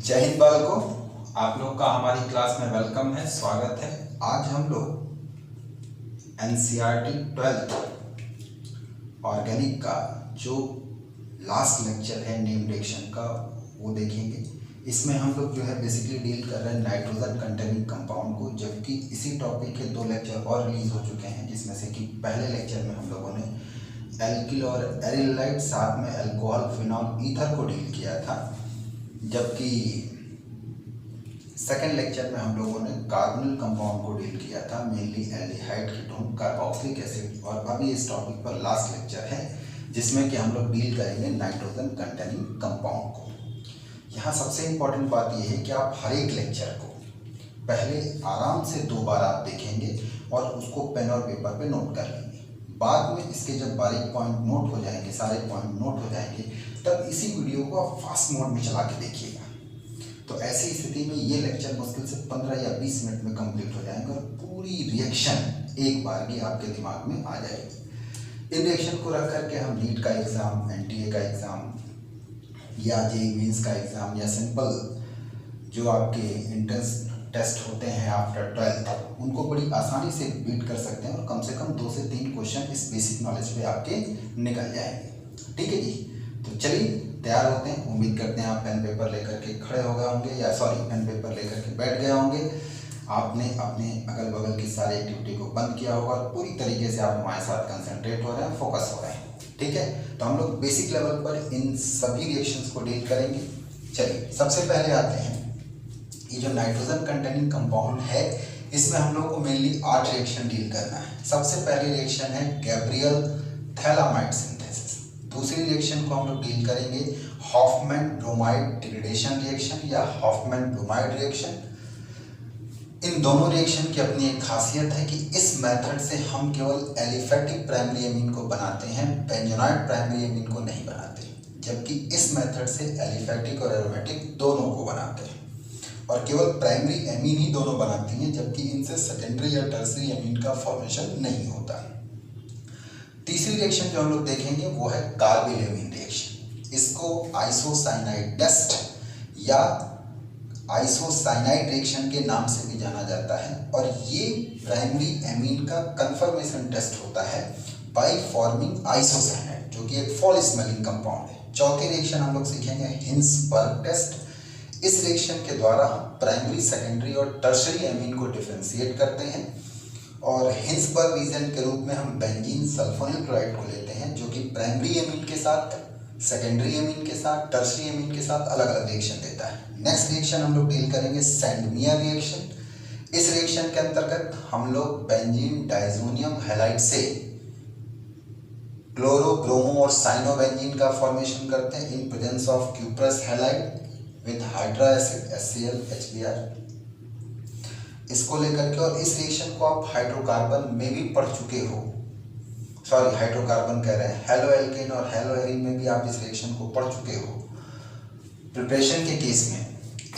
जय हिंद बालकों, आप लोग का हमारी क्लास में वेलकम है, स्वागत है। आज हम लोग एनसीईआरटी 12th ऑर्गेनिक का जो लास्ट लेक्चर है नेम रिएक्शन का वो देखेंगे। इसमें हम लोग जो है बेसिकली डील कर रहे हैं नाइट्रोजन कंटेनिंग कंपाउंड को, जबकि इसी टॉपिक के 2 लेक्चर और रिलीज हो चुके हैं, जिसमें से कि पहले लेक्चर में हम लोगों ने एल्किल और एरिलाइट साथ में अल्कोहल फिनॉल ईथर को डील किया था, जबकि सेकेंड लेक्चर में हम लोगों ने कार्बोनिल कंपाउंड को डील किया था, mainly aldehyde ketone carboxylic acid. और अभी इस टॉपिक पर लास्ट लेक्चर है जिसमें कि हम लोग डील करेंगे नाइट्रोजन कंटेनिंग कंपाउंड को। यहाँ सबसे इम्पॉर्टेंट बात यह है कि आप हर एक लेक्चर को पहले आराम से 2 बार आप देखेंगे और उसको पेन और पेपर पे नोट कर लेंगे। बाद में इसके जब बारीक पॉइंट नोट हो जाएंगे, सारे पॉइंट नोट हो जाएंगे, तब इसी वीडियो को आप फास्ट मोड में चला के देखिएगा। तो ऐसी स्थिति में ये लेक्चर मुश्किल से 15 या 20 मिनट में कंप्लीट हो जाएंगे और पूरी रिएक्शन एक बार की आपके दिमाग में आ जाएगी। इन रिएक्शन को रख करके हम नीट का एग्ज़ाम, एनटीए का एग्ज़ाम या जेईई मेंस का एग्ज़ाम या सिंपल जो आपके एंट्रेंस टेस्ट होते हैं आफ्टर 12th, उनको बड़ी आसानी से बीट कर सकते हैं और कम से कम 2 से 3 क्वेश्चन इस बेसिक नॉलेज पे आपके निकल जाएंगे। ठीक है जी, तो चलिए तैयार होते हैं। उम्मीद करते हैं आप पेन पेपर लेकर के खड़े हो गए होंगे, या पेन पेपर लेकर के बैठ गए होंगे। आपने अपने अगल बगल की सारी एक्टिविटी को बंद किया होगा और पूरी तरीके से आप हमारे साथ कंसंट्रेट हो रहे हैं, फोकस हो रहे हैं। ठीक है, तो हम लोग बेसिक लेवल पर इन सभी रिएक्शंस को डील करेंगे। चलिए सबसे पहले आते हैं, ये जो नाइट्रोजन कंटेनिंग कंपाउंड है इसमें हम लोग को मेनली 8 रिएक्शन डील करना है। सबसे पहली रिएक्शन है गैब्रियल थैलामाइड सिंथेसिस। दूसरी रिएक्शन को हम लोग डील करेंगे हॉफमैन ब्रोमाइड डिग्रेडेशन रिएक्शन या हॉफमैन ब्रोमाइड रिएक्शन। इन दोनों रिएक्शन की अपनी एक खासियत है कि इस मेथड से हम केवल एलिफेटिक प्राइमरी एमीन को बनाते हैं, बेंजोनाइड प्राइमरी एमीन को नहीं बनाते, जबकि इस मेथड से एलिफेटिक और एरोमेटिक दोनों को बनाते हैं और केवल प्राइमरी एमीन ही दोनों बनाती हैं, जबकि इनसे सेकेंडरी या टर्सरी एमीन का फॉर्मेशन नहीं होता। तीसरी रिएक्शन जो हम लोग देखेंगे वो है कार्बिल एमीन रिएक्शन। इसको आइसोसाइनाइड टेस्ट या आइसोसाइनाइड रिएक्शन के नाम से भी जाना जाता है और ये प्राइमरी एमीन का कंफर्मेशन टेस्ट होता है बाय फॉर्मिंग आइसोसाइनाइड, जो कि एक फॉल स्मेलिंग कंपाउंड है। चौथी रिएक्शन हम लोग सीखेंगे हिंसबर्ग टेस्ट। इस रिएक्शन के द्वारा हम प्राइमरी, सेकेंडरी और टर्शरी एमीन को डिफरेंशिएट करते हैं और हिंसबर्ग रीजन के रूप में हम बेंजीन सल्फोनिल क्लोराइड को लेते हैं, जो कि प्राइमरी एमीन के साथ, सेकेंडरी एमीन के साथ, टर्शरी एमीन के साथ अलग अलग रिएक्शन देता है। नेक्स्ट रिएक्शन हम लोग डील करेंगे सैंडमियर रिएक्शन। इस रिएक्शन के अंतर्गत हम लोग बेंजीन डाइजोनियम हैलाइड से क्लोरो, ब्रोमो और साइनोबेंजीन का फॉर्मेशन करते हैं इन presence of cuprous halide with hydra acid HCl HBr। इसको लेकर के, और इस रिएक्शन को आप हाइड्रोकार्बन में भी पढ़ चुके हो, हाइड्रोकार्बन कह रहे हैं, हेलो एल्केन और हेलो एरीन में भी आप इस रिएक्शन को पढ़ चुके हो प्रिपरेशन के केस में।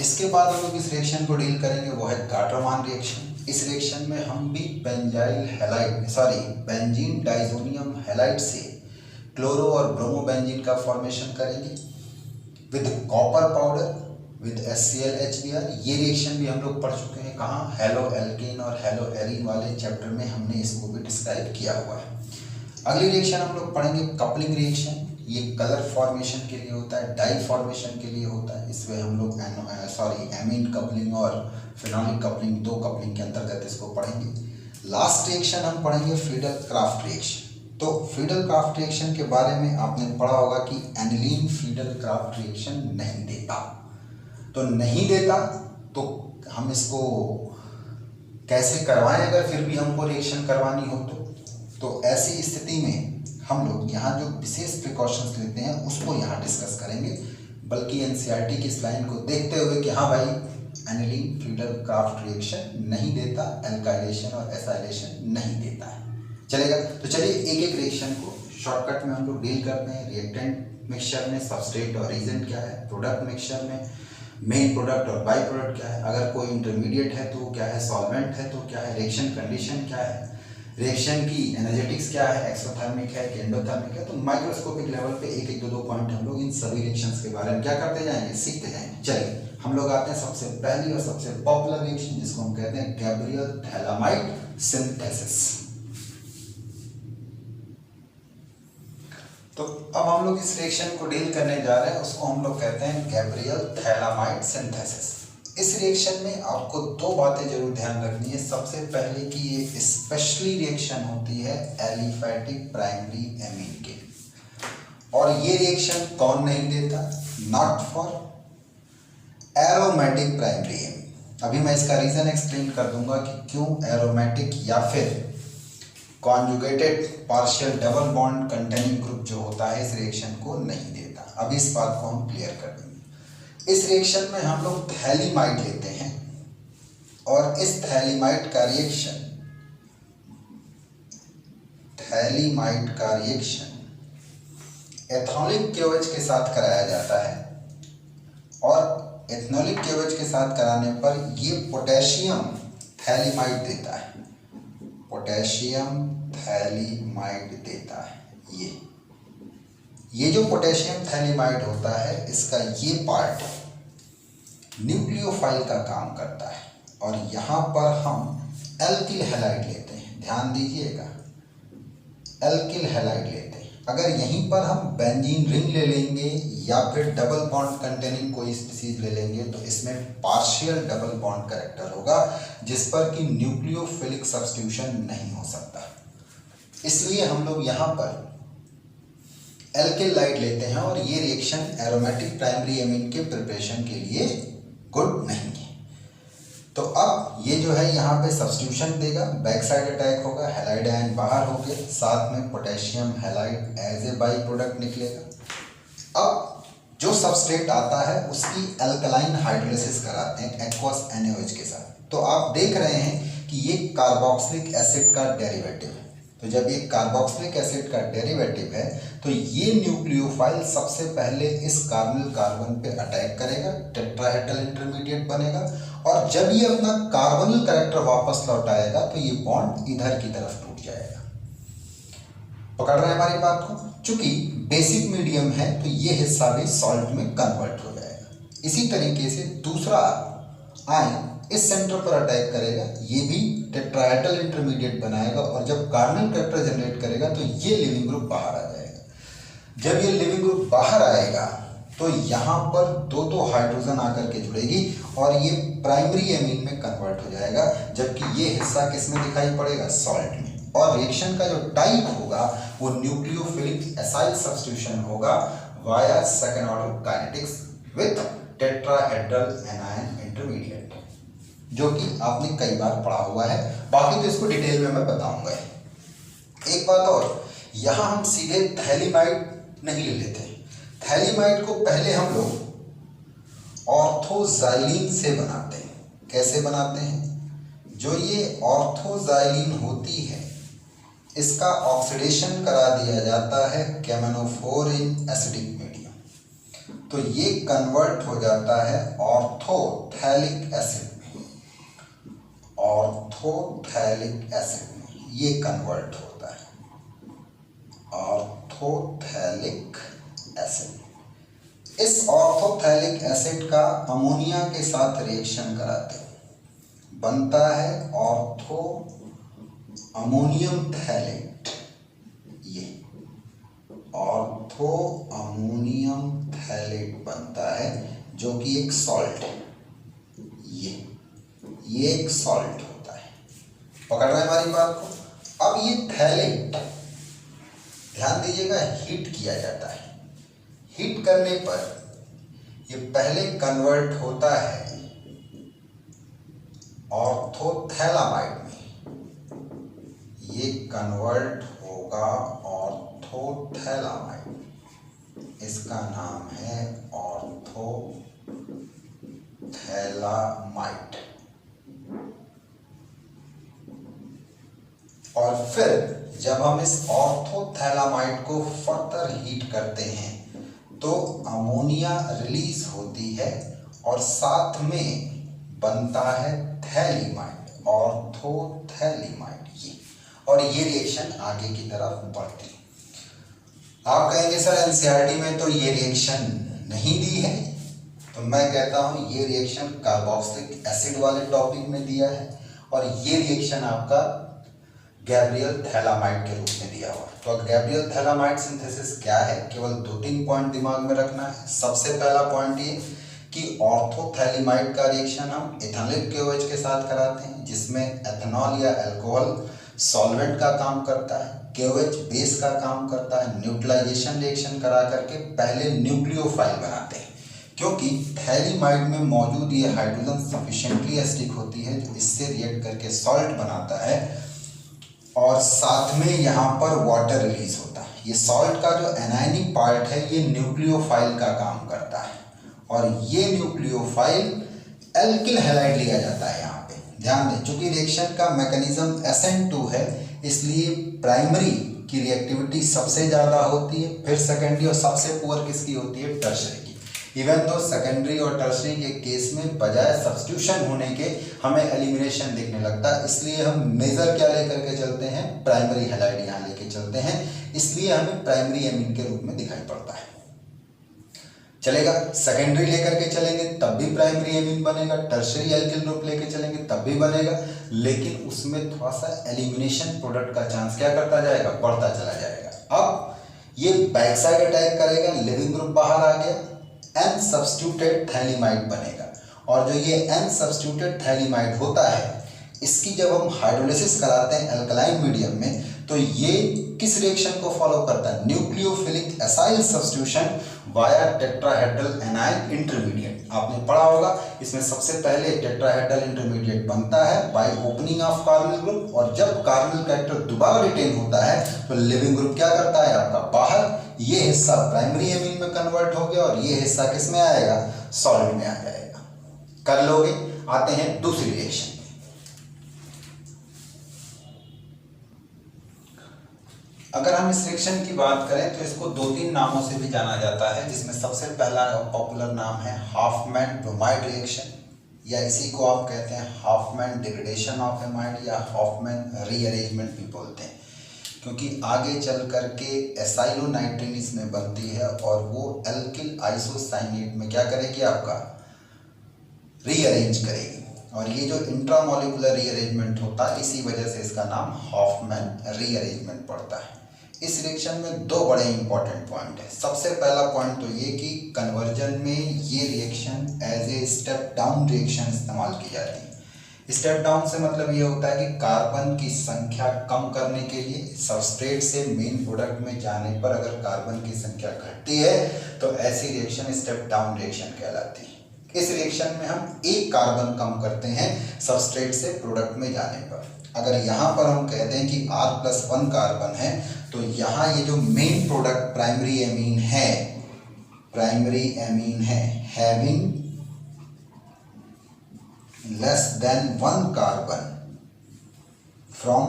इसके बाद हम लोग इस रिएक्शन को डील करेंगे वो है गाटरमान रिएक्शन। इस रिएक्शन में हम भी बेंजीन डाइजोनियम हैलाइड से क्लोरो और ब्रोमो बेंजीन का फॉर्मेशन करेंगे with copper powder with HCl HBr। ये रिएक्शन भी हम लोग पढ़ चुके हैं, कहाँ, हेलो एल्केन और हेलो एरीन वाले चैप्टर में हमने इसको भी डिस्क्राइब किया हुआ है। अगली रिएक्शन हम लोग पढ़ेंगे कपलिंग रिएक्शन। ये कलर फॉर्मेशन के लिए होता है, डाई फॉर्मेशन के लिए होता है। इसमें हम लोग एमीन कपलिंग और फिनोलिक कपलिंग, 2 कपलिंग के अंतर्गत इसको पढ़ेंगे। लास्ट रिएक्शन हम पढ़ेंगे फ्रीडल क्राफ्ट रिएक्शन। तो फ्रीडल क्राफ्ट रिएक्शन के बारे में आपने पढ़ा होगा कि एनिलीन फ्रीडल क्राफ्ट रिएक्शन नहीं देता, तो नहीं देता तो हम इसको कैसे करवाएं अगर फिर भी हमको रिएक्शन करवानी हो तो ऐसी स्थिति में हम लोग यहाँ जो विशेष प्रिकॉशंस लेते हैं उसको यहाँ डिस्कस करेंगे, बल्कि एनसीईआरटी की इस लाइन को देखते हुए कि हाँ भाई एनिलीन फ्रीडल क्राफ्ट रिएक्शन नहीं देता, एल्काइलेशन और एसाइलेशन नहीं देता है। चलेगा, तो चलिए एक एक रिएक्शन को शॉर्टकट में हम लोग डील करते हैं। रिएक्टेंट मिक्सचर में सबस्ट्रेट और रीजेंट क्या है, प्रोडक्ट मिक्सचर में मेन प्रोडक्ट और बाई प्रोडक्ट क्या है, अगर कोई इंटरमीडिएट है तो क्या है, सॉल्वेंट है तो क्या है, रिएक्शन कंडीशन क्या है, रिएक्शन की एनर्जेटिक्स क्या है, एक्सोथर्मिक है कि एंडोथर्मिक है। तो माइक्रोस्कोपिक लेवल पे एक एक दो पॉइंट हम लोग इन सभी रिएक्शंस के बारे में क्या करते जाएंगे, सीखते जाएंगे। चलिए हम लोग आते हैं सबसे पहली और सबसे पॉपुलर रिएक्शन जिसको हम कहते हैं गैब्रियल थैलामाइड सिंथेसिस। तो अब हम लोग इस रिएक्शन को डील करने जा रहे हैं, उसको हम लोग कहते हैं गैब्रियल थैलामाइड सिंथेसिस। इस रिएक्शन में आपको दो बातें जरूर ध्यान रखनी है। सबसे पहले कि ये स्पेशली रिएक्शन होती है एलिफैटिक प्राइमरी एमीन के, और ये रिएक्शन कौन नहीं देता, not for aromatic primary amine. अभी मैं इसका रीजन एक्सप्लेन कर दूंगा कि क्यों एरोमेटिक या फिर conjugated partial double bond containing group जो होता है इस रिएक्शन को नहीं देता। अभी इस बात को हम क्लियर कर देंगे। इस रिएक्शन में हम लोग थैलीमाइड लेते हैं और इस थैलीमाइड का रिएक्शन एथनॉलिक केओएच के साथ कराया जाता है, और एथनॉलिक केओएच के साथ कराने पर ये पोटेशियम थैलीमाइड देता है, पोटेशियम थैलीमाइड देता है। ये जो पोटेशियम थैलीमाइड होता है इसका ये पार्ट न्यूक्लियोफाइल का काम करता है, और यहाँ पर हम एल्किल हैलाइड लेते हैं। ध्यान दीजिएगा, एल्किल हैलाइड लेते हैं। अगर यहीं पर हम बेंजीन रिंग ले लेंगे या फिर डबल बॉन्ड कंटेनिंग कोई स्पीसीज ले लेंगे तो इसमें पार्शियल डबल बॉन्ड कैरेक्टर होगा, जिस पर कि न्यूक्लियोफिलिक सब्स्टिट्यूशन नहीं हो सकता। इसलिए हम लोग यहाँ पर एल्किल लाइट लेते हैं, और ये रिएक्शन एरोमेटिक प्राइमरी एमीन के प्रिपरेशन के लिए गुड नहीं है। तो अब ये जो है यहाँ पे सब्स्टिट्यूशन देगा, बैक साइड अटैक होगा, हैलाइड आयन बाहर हो गए, साथ में potassium halide as a by product निकलेगा। अब जो सबस्ट्रेट आता है उसकी अल्कलाइन हाइड्रोलिसिस कराते हैं एक्वस NaOH के साथ। तो आप देख रहे हैं कि ये कार्बोक्सिलिक एसिड का डेरिवेटिव है। तो जब ये कार्बोक्सिलिक एसिड का डेरिवेटिव है तो ये न्यूक्लियोफाइल सबसे पहले इस कार्बोनिल कार्बन पे अटैक करेगा, टेट्राहेड्रल इंटरमीडिएट बनेगा, और जब ये अपना कार्बोनिल कैरेक्टर वापस लौटाएगा तो ये बॉन्ड इधर की तरफ टूट जाएगा। पकड़ रहे हैं हमारी बात को? चूंकि बेसिक मीडियम है तो ये हिस्सा भी सॉल्ट में कन्वर्ट हो जाएगा। इसी तरीके से दूसरा आयन इस सेंटर पर अटैक करेगा, ये भी टेट्राहेड्रल इंटरमीडिएट बनाएगा, और जब कार्बोनिल कैरेक्टर जनरेट करेगा तो ये लिविंग ग्रुप बाहर आ जाएगा। जब ये लिविंग ग्रुप बाहर आएगा तो यहाँ पर दो हाइड्रोजन आकर के जुड़ेगी और ये प्राइमरी एमीन में कन्वर्ट हो जाएगा, जबकि ये हिस्सा किस में दिखाई पड़ेगा, सॉल्ट में। और रिएक्शन का जो टाइप होगा वो न्यूक्लियोफिलिक एसाइल सब्स्टिट्यूशन होगा via second order kinetics with tetrahedral anion intermediate, जो कि आपने कई बार पढ़ा हुआ है। बाकी तो इसको डिटेल में मैं बताऊंगा। एक बात और, यहाँ हम सीधे थैलीमाइड नहीं ले लेते। थैलीमाइड को पहले हम लोग ऑर्थोजाइलिन से बनाते हैं। कैसे बनाते हैं? जो ये ऑर्थोजाइलिन होती है इसका ऑक्सीडेशन करा दिया जाता है केमेनोफोर इन एसिडिक मीडियम, तो ये कन्वर्ट हो जाता है ऑर्थोथैलिक एसिड, ऑर्थोथैलिक एसिड में ये कन्वर्ट होता है, ऑर्थोथैलिक एसिड। इस ऑर्थोथैलिक एसिड का अमोनिया के साथ रिएक्शन कराते हैं, बनता है ऑर्थो अमोनियम थैलेट। ये ऑर्थो अमोनियम थैलेट बनता है जो कि एक सॉल्ट है। ये एक सॉल्ट होता है। पकड़ रहे हैं हमारी बात को? अब ये थैलेट, ध्यान दीजिएगा, हीट किया जाता है। हीट करने पर ये पहले कन्वर्ट होता है ऑर्थोथैलामाइड में, ये कन्वर्ट होगा ऑर्थोथैलामाइड, इसका नाम है ऑर्थोथैलामाइड। और फिर जब हम इस ऑर्थोथैलामाइड को फर्दर हीट करते हैं तो अमोनिया रिलीज होती है और साथ में बनता है थैलीमाइड, ऑर्थोथैलीमाइड ये। और ये रिएक्शन आगे की तरफ बढ़ती है। आप कहेंगे सर एनसीईआरटी में तो ये रिएक्शन नहीं दी है, तो मैं कहता हूँ ये रिएक्शन कार्बोक्सिलिक एसिड वाले टॉपिक में दिया है और ये रिएक्शन आपका गैब्रियल थैलामाइड के रूप में दिया हुआ है। तो गैब्रियल थैलामाइड सिंथेसिस क्या है, केवल 2-3 पॉइंट दिमाग में रखना है। सबसे पहला पॉइंट ये कि ऑर्थोथैलेमाइड का रिएक्शन हम इथाइल KOH के साथ कराते हैं, जिसमें एथेनॉल या अल्कोहल सॉल्वेंट का काम करता है, KOH बेस का काम करता है। न्यूट्रलाइजेशन रिएक्शन करा करके पहले न्यूक्लियोफाइल बनाते हैं, क्योंकि थैलेमाइड में मौजूद ये हाइड्रोजन सफिशिएंटली एसिडिक होती है, जो इससे रिएक्ट करके सॉल्ट बनाता है और साथ में यहाँ पर वाटर रिलीज होता है। ये सॉल्ट का जो एनायनिक पार्ट है ये न्यूक्लियोफाइल का काम करता है और ये न्यूक्लियोफाइल एल्किल हैलाइड लिया जाता है। यहाँ पे ध्यान दें, चूंकि रिएक्शन का मैकेनिज्म SN2 है, इसलिए प्राइमरी की रिएक्टिविटी सबसे ज़्यादा होती है, फिर सेकेंडरी और सबसे पुअर किसकी होती है, टर्शरी की। इवन तो सेकेंडरी और टर्शरी के केस में बजाय सब्स्टिट्यूशन होने के हमें एलिमिनेशन दिखने लगता है, इसलिए हम मेजर क्या लेकर के चलते हैं, प्राइमरी हैलाइड यहाँ लेके चलते हैं, इसलिए हमें प्राइमरी एमीन के रूप में दिखाई पड़ता है। चलेगा, सेकेंडरी लेकर के चलेंगे तब भी प्राइमरी एमीन बनेगा, टर्शरी एल्किल ग्रुप लेके चलेंगे तब भी बनेगा, लेकिन उसमें थोड़ा सा एलिमिनेशन प्रोडक्ट का चांस क्या करता जाएगा, बढ़ता चला जाएगा। अब ये बैक साइड अटैक करेगा, लिविंग ग्रुप बाहर आ गया, N सब्स्टिट्यूटेड थैलेमाइड बनेगा और जो ये N सब्स्टिट्यूटेड थैलेमाइड होता है, इसकी जब हम हाइड्रोलिसिस कराते हैं अल्कलाइन मीडियम में, तो ये किस रिएक्शन को फॉलो करता है, nucleophilic acyl substitution via tetrahedral A9 intermediate. आपने पढ़ा होगा, इसमें सबसे पहले टेट्राहेड्रल इंटरमीडिएट बनता है by opening of carbonyl group, और जब कार्बोनिल कैरेक्टर दोबारा रिटेन होता है तो लिविंग ग्रुप क्या करता है आपका बाहर, ये हिस्सा प्राइमरी एमीन में कन्वर्ट हो गया और ये हिस्सा किस में आएगा, सॉलिड में आ जाएगा। कर लोगे। आते हैं दूसरी रिएक्शन। अगर हम इस रिएक्शन की बात करें तो इसको 2-3 नामों से भी जाना जाता है, जिसमें सबसे पहला पॉपुलर नाम है हॉफमैन ब्रोमाइड रिएक्शन, या इसी को आप कहते हैं हॉफमैन डिग्रेडेशन ऑफ एमाइड या हॉफमैन रीअरेंजमेंट भी बोलते हैं, क्योंकि आगे चल करके एसाइलोनाइट्रिन इसमें बनती है और वो एल्किल आइसोसाइनेट में क्या करेगी, आपका रीअरेंज करेगी, और ये जो इंट्रामोलिकुलर रीअरेंजमेंट होता है इसी वजह से इसका नाम हॉफमैन रीअरेंजमेंट पड़ता है। इस रिएक्शन में 2 बड़े इंपॉर्टेंट पॉइंट है। सबसे पहला पॉइंट तो ये कि कन्वर्जन में ये reaction as a step down reaction इस्तेमाल की जाती है। स्टेप डाउन से मतलब ये होता है कि कार्बन की संख्या कम करने के लिए सबस्ट्रेट से मेन प्रोडक्ट में जाने पर अगर कार्बन की संख्या घटती है तो ऐसी रिएक्शन स्टेप डाउन रिएक्शन कहलाती है। इस रिएक्शन में हम एक कार्बन कम करते हैं सबस्ट्रेट से प्रोडक्ट में जाने पर। अगर यहाँ पर हम कहते हैं कि R+1 कार्बन है, तो यहाँ ये जो मेन प्रोडक्ट प्राइमरी एमीन है having less than 1 carbon from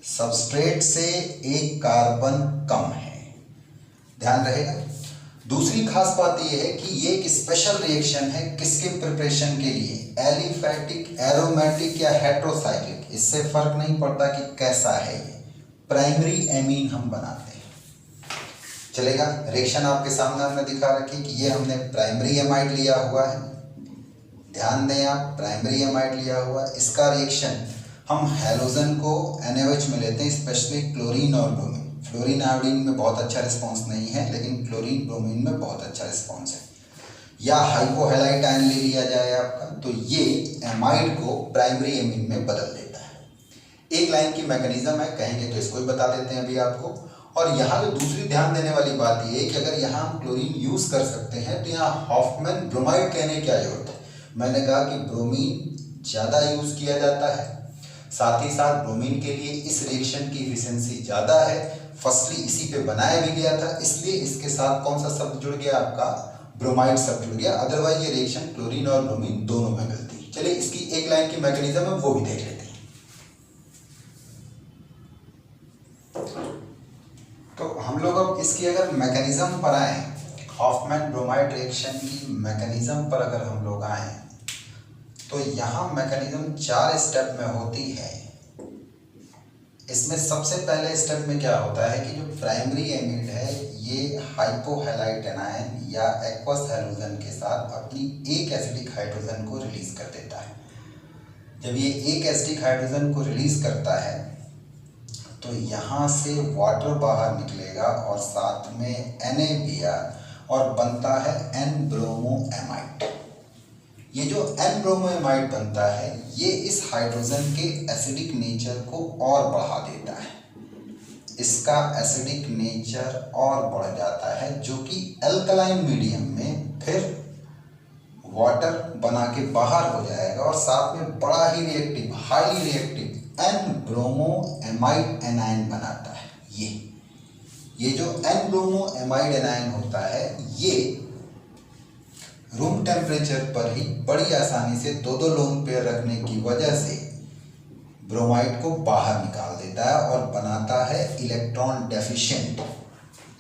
substrate से एक कार्बन कम है, ध्यान रहेगा। दूसरी खास बात यह है कि ये एक स्पेशल रिएक्शन है, किसके प्रिपरेशन के लिए, एलिफैटिक, एरोमेटिक या हेट्रोसाइक्लिक, इससे फर्क नहीं पड़ता कि कैसा है, ये प्राइमरी एमीन हम बनाते हैं। चलेगा, रिएक्शन आपके सामने हमने दिखा रखी कि ये हमने प्राइमरी एमाइड लिया हुआ है, ध्यान दें आप, प्राइमरी एमाइड लिया हुआ है। इसका रिएक्शन हम हैलोजन को NaOH में लेते हैं, स्पेशली क्लोरीन और ब्रोमीन। फ्लोरीन आयोडीन में बहुत अच्छा रिस्पांस नहीं है, लेकिन क्लोरीन ब्रोमीन में बहुत अच्छा रिस्पांस है। या हाइपोहैलाइड आयन ले लिया जाए आपका, तो ये एमाइड को प्राइमरी एमीन में बदल देता है। एक लाइन की मैकेनिज्म है, कहेंगे तो इसको ही बता देते हैं अभी आपको। और यहाँ जो दूसरी ध्यान देने वाली बात ये है कि अगर यहाँ हम क्लोरीन यूज कर सकते हैं तो यहाँ हॉफमैन ब्रोमाइड कहने की क्या जरूरत है। मैंने कहा कि ब्रोमीन ज़्यादा यूज किया जाता है, साथ ही साथ ब्रोमीन के लिए इस रिएक्शन की एफिशिएंसी ज़्यादा है, फर्स्टली इसी पे बनाया भी गया था, इसलिए इसके साथ कौन सा शब्द जुड़ गया, आपका ब्रोमाइड शब्द जुड़ गया। अदरवाइज ये रिएक्शन क्लोरीन और ब्रोमीन दोनों में मिलती है। चलिए इसकी एक लाइन की मैकेनिज्म है वो भी देख लेते हैं। तो हम लोग अब इसकी अगर मैकेनिज्म पर आए, हॉफमैन ब्रोमाइड रिएक्शन की मैकेनिज्म पर अगर हम लोग आए तो यहाँ मैकेनिज्म 4 स्टेप में होती है। इसमें सबसे पहले स्टेप में क्या होता है कि जो प्राइमरी एमीड है ये हाइपोहैलाइड एनायन या एक्वस हैलोजन के साथ अपनी एक एसिडिक हाइड्रोजन को रिलीज कर देता है। जब ये एक एसिडिक हाइड्रोजन को रिलीज करता है तो यहाँ से वाटर बाहर निकलेगा और साथ में NaBr और बनता है N-ब्रोमोएमाइड। ये जो N-ब्रोमोएमाइड बनता है ये इस हाइड्रोजन के एसिडिक नेचर को और बढ़ा देता है। इसका एसिडिक नेचर और बढ़ जाता है जो कि अल्कलाइन मीडियम में फिर वाटर बना के बाहर हो जाएगा और साथ में बड़ा ही रिएक्टिव, हाईली रिएक्टिव N-ब्रोमोएमाइड एनायन बनाता है। ये जो N-ब्रोमोएमाइड एनायन होता है ये रूम टेम्परेचर पर ही बड़ी आसानी से दो लोन पेयर रखने की वजह से ब्रोमाइड को बाहर निकाल देता है और बनाता है इलेक्ट्रॉन डेफिशिएंट।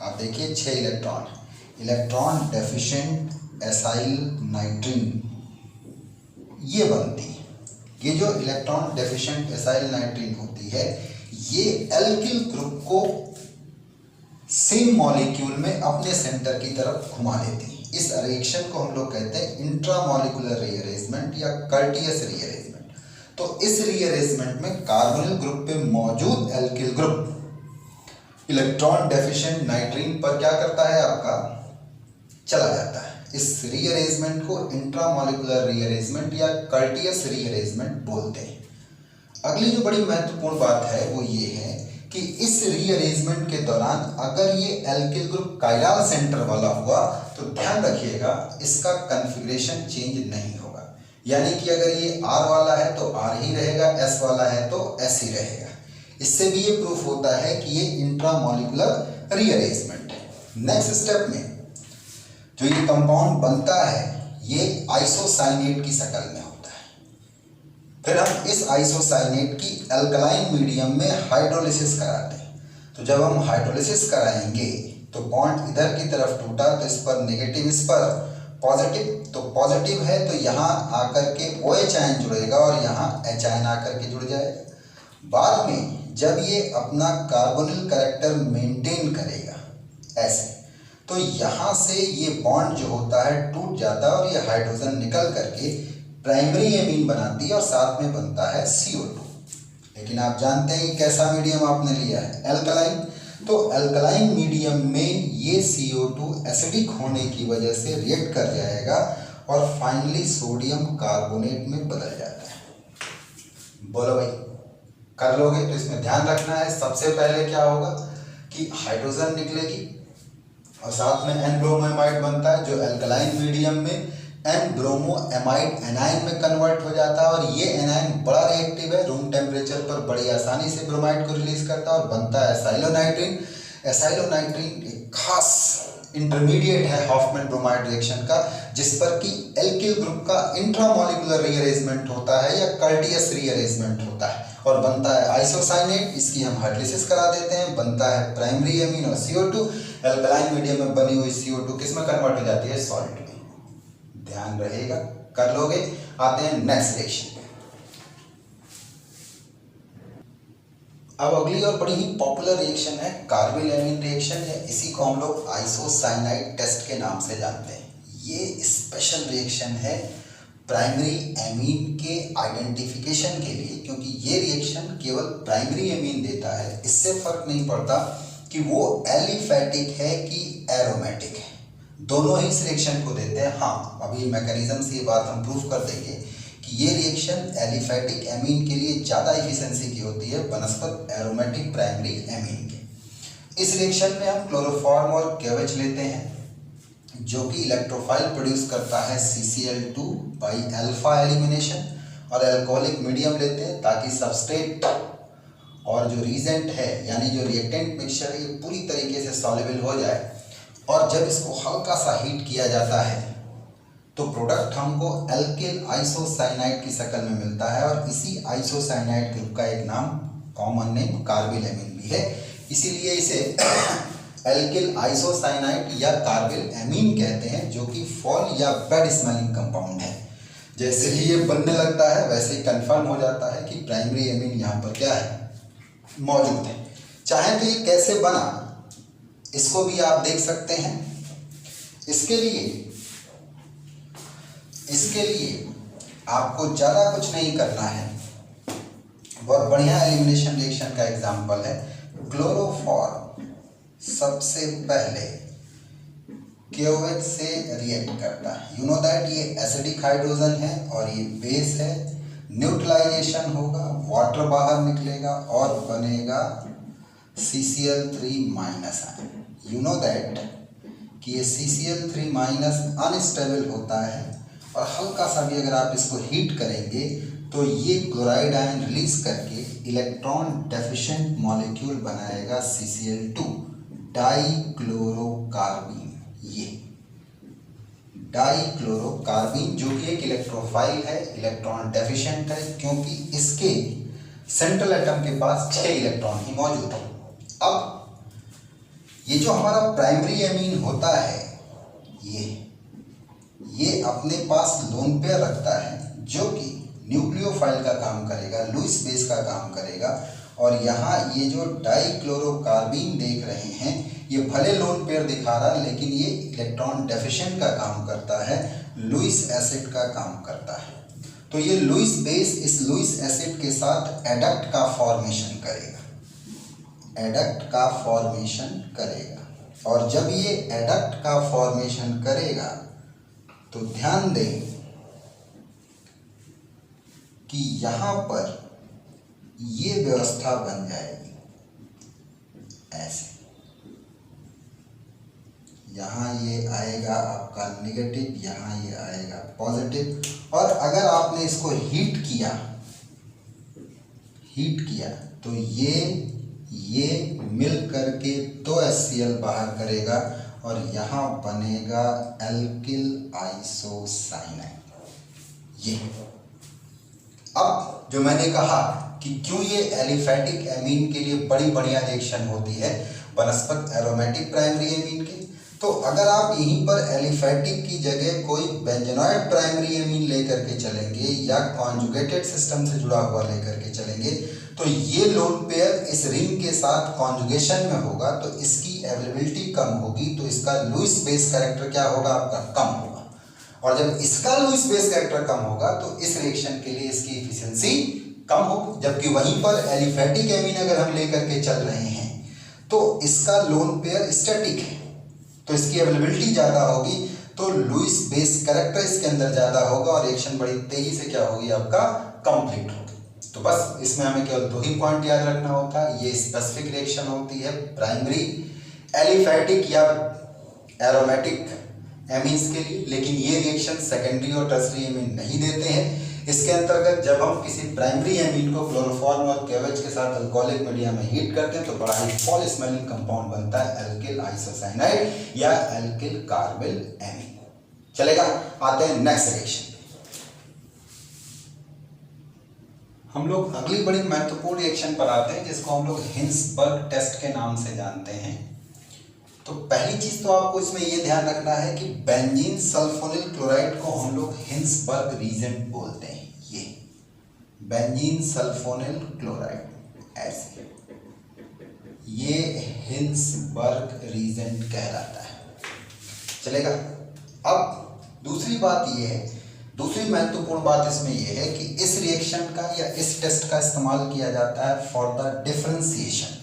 आप देखिए 6 इलेक्ट्रॉन डेफिशिएंट एसाइल नाइट्रीन ये बनती है। ये जो इलेक्ट्रॉन डेफिशिएंट एसाइल नाइट्रीन होती है ये एल्किल ग्रुप को सेम मॉलिक्यूल में अपने सेंटर की तरफ घुमा लेती है। इस रिएक्शन को हम लोग कहते हैं इंट्रामॉलिक्यूलर रीअरेंजमेंट या कर्टियस रीअरेंजमेंट। तो इस रीअरेंजमेंट में कार्बोनिल ग्रुप पे मौजूद एल्किल ग्रुप इलेक्ट्रॉन डेफिशिएंट नाइट्रीन पर क्या करता है, आपका चला जाता है। इस रीअरेंजमेंट को इंट्रामॉलिक्यूलर रीअरेंजमेंट या कर्टियस रीअरेंजमेंट बोलते हैं। अगली जो बड़ी महत्वपूर्ण बात है वो ये है कि इस रीअरेंजमेंट के दौरान अगर ये एल्किल ग्रुप कायरल सेंटर वाला हुआ तो ध्यान रखिएगा इसका कॉन्फ़िगरेशन चेंज नहीं होगा। यानी कि अगर ये R वाला है तो R ही रहेगा, S वाला है तो S ही रहेगा। इससे भी ये प्रूफ होता है कि ये इंट्रामॉलिक्यूलर रीअरेंजमेंट है। नेक्स्ट स्टेप में जो ये कंपाउंड बनता है ये आइसोसाइनेट की शक्ल में होता है। फिर हम इस आइसोसाइनेट की अल्कलाइन मीडियम में हाइड्रोलिसिस कराते हैं। तो जब हम हाइड्रोलिसिस कराएंगे तो बॉन्ड इधर की तरफ टूटा तो इस पर नेगेटिव, इस पर पॉजिटिव। तो पॉजिटिव है तो यहाँ आकर के OH आयन जुड़ेगा और यहाँ H आयन आकर के जुड़ जाएगा। बाद में जब ये अपना कार्बोनिल कैरेक्टर मेंटेन करेगा ऐसे, तो यहाँ से ये बॉन्ड जो होता है टूट जाता है और ये हाइड्रोजन निकल करके प्राइमरी एमीन बनाती है और साथ में बनता है CO2। लेकिन आप जानते हैं कि कैसा मीडियम आपने लिया है, अल्कलाइन। तो अल्कलाइन मीडियम में ये CO2 एसिडिक होने की वजह से रिएक्ट कर जाएगा और फाइनली सोडियम कार्बोनेट में बदल जाता है। बोलो भाई, कर लोगे? तो इसमें ध्यान रखना है, सबसे पहले क्या होगा कि हाइड्रोजन निकलेगी और साथ में N-ब्रोमोएमाइड बनता है जो अल्कलाइन मीडियम में N-ब्रोमोएमाइड एनायन में कन्वर्ट हो जाता है और ये एनायन बड़ा रिएक्टिव है, रूम टेम्परेचर पर बड़ी आसानी से ब्रोमाइड को रिलीज करता है और बनता है एसाइलोनाइट्रीन। एसाइलोनाइट्रीन एक खास इंटरमीडिएट है हॉफमैन ब्रोमाइड रिएक्शन का, जिस पर कि एल्किल ग्रुप का इंट्रामॉलिक्यूलर रीअरेंजमेंट होता है या कर्टियस रीअरेंजमेंट होता है और बनता है आइसोसाइनेट। इसकी हम हाइड्रोलिसिस करा देते हैं, बनता है प्राइमरी एमीन और CO2। अल्कलाइन मीडियम में बनी हुई CO2 किस में कन्वर्ट हो जाती है, सॉल्ट में। ध्यान रहेगा, कर लोगे। आते हैं नेक्स्ट रिएक्शन पे। अब अगली और बड़ी ही पॉपुलर रिएक्शन है कार्बिल एमीन रिएक्शन, या इसी को हम लोग आइसोसाइनाइड टेस्ट के नाम से जानते हैं। ये स्पेशल रिएक्शन है प्राइमरी एमीन के आइडेंटिफिकेशन के लिए, क्योंकि ये रिएक्शन केवल प्राइमरी एमीन देता है। इससे फर्क नहीं पड़ता कि वो एलिफैटिक है कि एरोमेटिक है, दोनों ही इस रिएक्शन को देते हैं। हाँ, अभी मैकेनिज्म से ये बात हम प्रूव कर देंगे कि ये रिएक्शन एलिफैटिक एमीन के लिए ज़्यादा इफिशिएंसी की होती है बनस्पत एरोमेटिक प्राइमरी एमीन के। इस रिएक्शन में हम क्लोरोफॉर्म और KOH लेते हैं जो कि इलेक्ट्रोफाइल प्रोड्यूस करता है CCl2 बाई अल्फा एलिमिनेशन, और अल्कोहलिक मीडियम लेते हैं ताकि सबस्ट्रेट और जो रीजेंट है यानी जो रिएक्टेंट मिक्सचर है ये पूरी तरीके से सॉल्युबल हो जाए। और जब इसको हल्का सा हीट किया जाता है तो प्रोडक्ट हमको एल्किल आइसोसाइनाइड की शक्ल में मिलता है, और इसी आइसोसाइनाइड ग्रुप का एक नाम, कॉमन नेम कार्बिल एमीन भी है, इसीलिए इसे एल्किल आइसोसाइनाइड या कार्बिल एमीन कहते हैं, जो कि फॉल या बैड स्मेलिंग कंपाउंड है। जैसे ही ये बनने लगता है वैसे ही कंफर्म हो जाता है कि प्राइमरी एमीन यहाँ पर क्या है, मौजूद है। चाहे तो ये कैसे बना इसको भी आप देख सकते हैं। इसके लिए आपको ज़्यादा कुछ नहीं करना है। बहुत बढ़िया एलिमिनेशन रिएक्शन का एग्जाम्पल है। क्लोरोफॉर्म सबसे पहले KOH से रिएक्ट करता है। यू नो दैट ये एसिडिक हाइड्रोजन है और ये बेस है। न्यूट्रलाइजेशन होगा, वाटर बाहर निकलेगा और बनेगा CCl3 minus ion. You know that कि ये CCl3 माइनस अनस्टेबल होता है और हल्का सा भी अगर आप इसको हीट करेंगे तो ये क्लोराइड आयन रिलीज करके इलेक्ट्रॉन डेफिशिएंट मॉलिक्यूल बनाएगा CCl2 डाइक्लोरोकार्बीन। ये डाइक्लोरोकार्बीन जो कि एक इलेक्ट्रोफाइल है, इलेक्ट्रॉन डेफिशिएंट है, क्योंकि इसके सेंट्रल एटम के पास 6 इलेक्ट्रॉन ही मौजूद है। अब ये जो हमारा प्राइमरी एमीन होता है ये अपने पास लोन पेयर रखता है जो कि न्यूक्लियोफाइल का काम करेगा, लुईस बेस का काम करेगा। और यहाँ ये जो डाइक्लोरोकार्बीन देख रहे हैं ये भले लोन पेयर दिखा रहा है लेकिन ये इलेक्ट्रॉन डेफिशिएंट का काम करता है, लुईस एसिड का काम करता है। तो ये लुईस बेस इस लुईस एसिड के साथ एडक्ट का फॉर्मेशन करेगा। और जब ये एडक्ट का फॉर्मेशन करेगा तो ध्यान दें कि यहाँ पर ये व्यवस्था बन जाएगी ऐसे। यहाँ ये आएगा आपका नेगेटिव, यहाँ ये आएगा पॉजिटिव। और अगर आपने इसको हीट किया तो ये मिल करके 2 HCl बाहर करेगा और यहाँ बनेगा एल्किल आइसोसाइनाइड। ये अब जो मैंने कहा कि क्यों ये एलिफैटिक एमीन के लिए बड़ी बढ़िया रिएक्शन होती है बनस्पत एरोमेटिक प्राइमरी एमीन के, तो अगर आप यहीं पर एलिफैटिक की जगह कोई बेंजोनॉइड प्राइमरी एमीन लेकर के चलेंगे या कॉन्जुगेटेड सिस्टम से जुड़ा हुआ लेकर के चलेंगे तो ये लोन पेयर इस रिंग के साथ कॉन्जुगेशन में होगा तो इसकी अवेलेबिलिटी कम होगी, तो इसका लुईस बेस कैरेक्टर क्या होगा आपका, कम होगा। और जब इसका लुईस बेस कैरेक्टर कम होगा तो इस रिएक्शन के लिए इसकी एफिशिएंसी कम होगी। जबकि वहीं पर एलिफैटिक एमीन अगर हम लेकर के चल रहे हैं तो इसका लोन पेयर स्टैटिक है तो इसकी अवेलेबिलिटी ज़्यादा होगी, तो लुईस बेस कैरेक्टर इसके अंदर ज़्यादा होगा और रिएक्शन बड़ी तेजी से क्या होगी आपका, कंप्लीट होगी। तो बस इसमें हमें केवल 2 ही पॉइंट याद रखना होता है। ये स्पेसिफिक रिएक्शन होती है प्राइमरी एलिफैटिक या एरोमेटिक एमीन्स के लिए, लेकिन ये रिएक्शन सेकेंडरी और टर्सरी एमीन नहीं देते हैं। इसके अंतर्गत जब हम किसी प्राइमरी एमीन को क्लोरोफॉर्म और KOH के साथ अल्कोहलिक मीडिया में हीट करते हैं तो बड़ा ही फॉल स्मेलिंग कंपाउंड बनता है एल्किल आइसोसाइनाइड या एल्किल कार्बिल एमीन। चलेगा, आते हैं नेक्स्ट रिएक्शन। हम लोग अगली बड़ी महत्वपूर्ण रिएक्शन पर आते हैं जिसको हम लोग हिंसबर्ग टेस्ट के नाम से जानते हैं। तो पहली चीज तो आपको इसमें यह ध्यान रखना है कि बेंजीन सल्फोनिल क्लोराइड को हम लोग हिंसबर्ग रीजेंट बोलते हैं। ये बेंजीन सल्फोनिल क्लोराइड ऐसे ये हिंसबर्ग रीजेंट कहलाता है। चलेगा। अब दूसरी बात यह है, दूसरी महत्वपूर्ण बात इसमें यह है कि इस रिएक्शन का या इस टेस्ट का इस्तेमाल किया जाता है फॉर द डिफरेंशिएशन।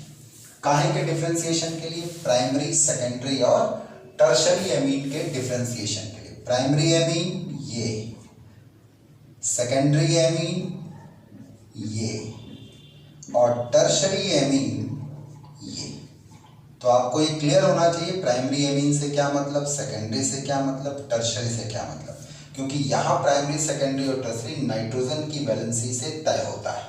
काहे के डिफरेंशिएशन के लिए, प्राइमरी, सेकेंडरी और टर्शरी एमीन के डिफरेंशिएशन के लिए। प्राइमरी एमीन ये, सेकेंडरी एमीन ये और टर्शरी एमीन ये। तो आपको ये क्लियर होना चाहिए प्राइमरी एमीन से क्या मतलब, सेकेंडरी से क्या मतलब, टर्शरी से क्या मतलब, क्योंकि यहाँ प्राइमरी, सेकेंडरी और टर्शरी नाइट्रोजन की वैलेंसी से तय होता है।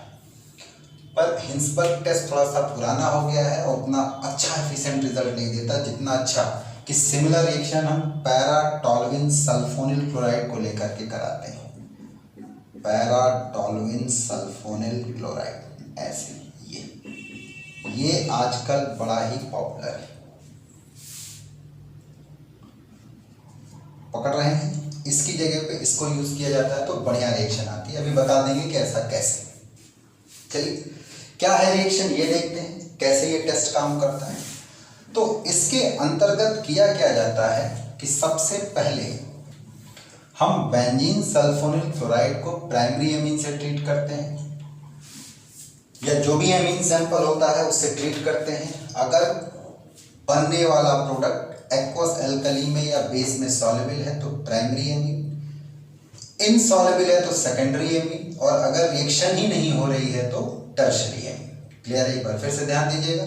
पर हिंसबर्ग टेस्ट थोड़ा सा पुराना हो गया है और उतना अच्छा एफिशिएंट रिजल्ट नहीं देता जितना अच्छा कि सिमिलर रिएक्शन हम पैराटोल्यूइन सल्फोनिल क्लोराइड को लेकर के कराते हैं। पैराटोल्यूइन सल्फोनिल क्लोराइड ऐसे ये आजकल बड़ा ही पॉपुलर है, पकड़ रहे हैं। इसकी जगह पे इसको यूज किया जाता है तो बढ़िया रिएक्शन आती है। अभी बता देंगे कि ऐसा कैसे। चलिए, क्या है रिएक्शन ये देखते हैं, कैसे ये टेस्ट काम करता है। तो इसके अंतर्गत किया क्या जाता है कि सबसे पहले हम बेंजीन सल्फोनिल क्लोराइड को प्राइमरी एमीन से ट्रीट करते हैं, या जो भी एमीन सैंपल होता है उससे ट्रीट करते हैं। अगर बनने वाला प्रोडक्ट एक्वस एल्कली में या बेस में सॉल्युबल है तो प्राइमरी एमीन, इनसॉल्युबल है तो सेकेंडरी एमीन, और अगर रिएक्शन ही नहीं हो रही है तो टर्शरी एमीन। क्लियर है? एक बार फिर से ध्यान दीजिएगा।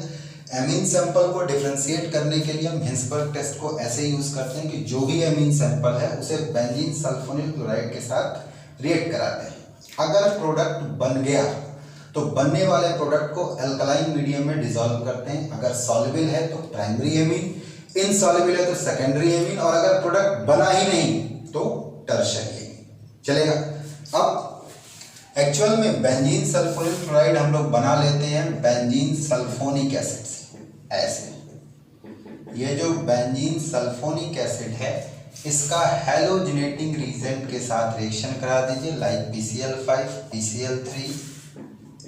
एमीन सैंपल को डिफरेंशिएट करने के लिए हम हिंसबर्ग टेस्ट को ऐसे यूज करते हैं कि जो भी एमीन सैंपल है उसे बेंजीन सल्फोनिल क्लोराइड के साथ रिएक्ट कराते हैं। अगर प्रोडक्ट बन गया तो बनने वाले प्रोडक्ट को अल्कलाइन मीडियम में डिसॉल्व करते हैं। अगर सॉल्युबल है तो प्राइमरी एमीन, इनसॉल्युबल है तो सेकेंडरी एमीन, और अगर प्रोडक्ट बना ही नहीं तो टर्शरी एमीन। चलेगा? अब एक्चुअल में बेंजीन सल्फोनिल क्लोराइड हम लोग बना लेते हैं बेंजीन सल्फोनिक एसिड से। ऐसे ये जो बेंजीन सल्फोनिक एसिड है इसका हैलोजेनेटिंग रीजेंट के साथ रिएक्शन करा दीजिए, लाइक PCl5, PCl3,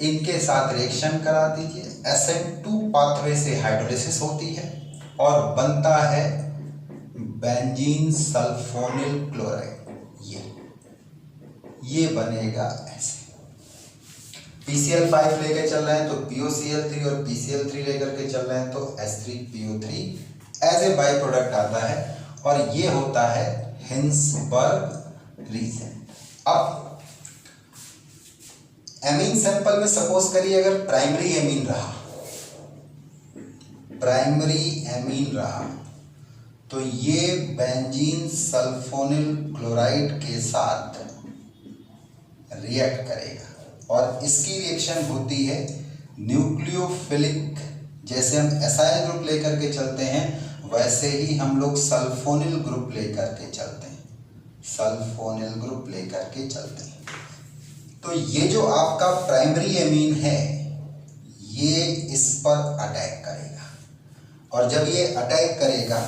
इनके साथ रिएक्शन करा दीजिए। SN2 पाथवे से हाइड्रोलिसिस होती है और बनता है बेंजीन सल्फोनिल क्लोराइड। ये बनेगा ऐसे। PCl5 लेकर चल रहे हैं तो POCl3, और PCl3 लेकर के चल रहे हैं तो H3PO3 as a by product आता है, और ये होता है हिंसबर्ग रीजेंट। अब एमीन सैंपल में सपोज करिए अगर प्राइमरी एमीन रहा तो ये बेंजीन सल्फोनिल क्लोराइड के साथ रिएक्ट करेगा, और इसकी रिएक्शन होती है न्यूक्लियोफिलिक। जैसे हम एसाइल ग्रुप लेकर के चलते हैं वैसे ही हम लोग सल्फोनिल ग्रुप लेकर के चलते हैं। तो ये जो आपका प्राइमरी एमीन है ये इस पर अटैक करेगा, और जब ये अटैक करेगा